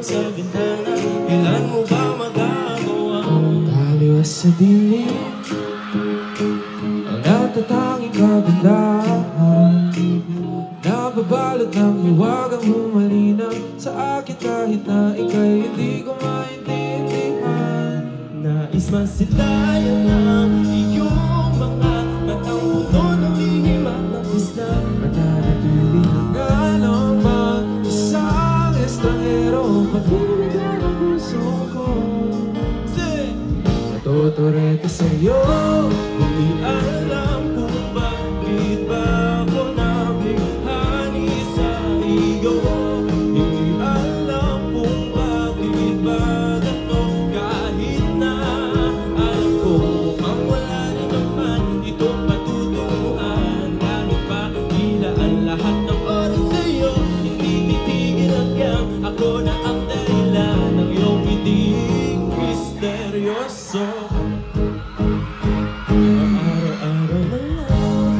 sa bintana. Kailan mo ba magagawa? Taliwas sa dilim ang natatanging kagandahan, nababalot ng hiwagang humalinaw sa akin kahit na ika'y hindi ko maintindihan. Nais masilayan ang iyong mga matang puno ng lihim at ng islam. Mananatili hanggang ang mag-isang estranghero, pag-ibigyan ang puso ko. Natuturete sa'yo, Hindi alam kung bakit ba ako nabighani sa iyo. Hindi alam kung bakit ba ganito, kahit na alam ko mukhang wala na naman itong patutunguhan. Gamit pa tila ang lahat ng oras sa'yo, hindi titigil hanggang ako na ang dahilan ng iyong ngiting misteryoso. Araw-araw na lang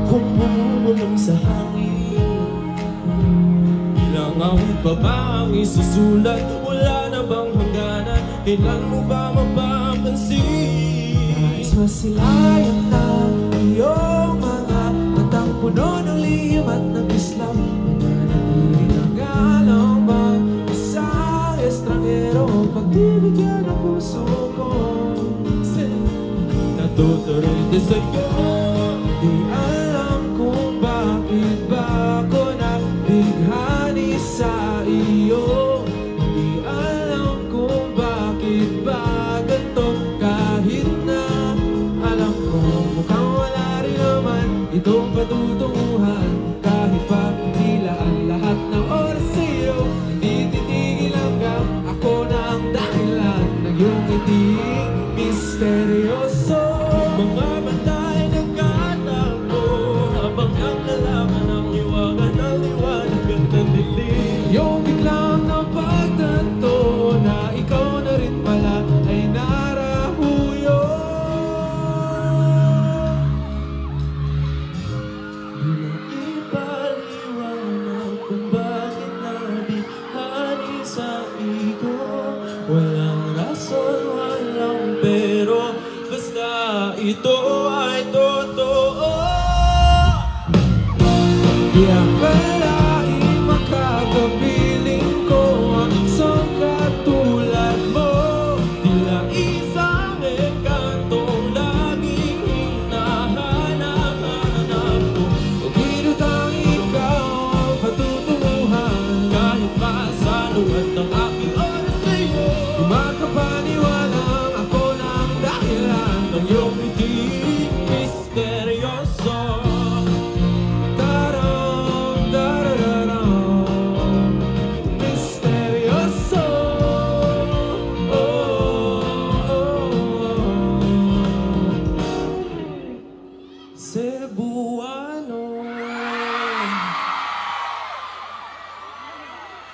kung bumubulong sa hangin, ilang awit pa ba ang isusulat? Wala na bang hangganan? Kailan mo ba mapapansin? nais masilayan ng iyong mga matang puno ng lihim at ng islam. Mananatili hanggang ang mag-isang estranghero, pag-ibigyan ang puso ko. Natuturete sa'yo, Di alam kung bakit ba ako nabighani sa iyo. Di alam kung bakit ba ganito, kahit na alam ko mukhang wala rin naman itong patutunguhan. Kahit pa tila ang lahat ng oras sa'yo, hindi titigil hanggang ako na ang dahilan ng iyong ngiting misteryoso. mga bantay nagkatakbo habang ang lalaman ng iwagan ng liwanag at ng dilim. Yung biglang napagtanto na ikaw na rin pala ay narahuyo. Ipaliwanag kung bakit nabihani sa iyo. Walang rason, walang pero, basta ito ay totoo. Di akalain makakapiling ko ang isang katulad mo. Tila isang ekantong laging hinahanap-hanap ko. Pagkilot ang ikaw ang patutunguhan, Kahit pa sa luhat ng aking oras sa'yo, di makapaniwalang ako na ang dahilan ng iyong ngiti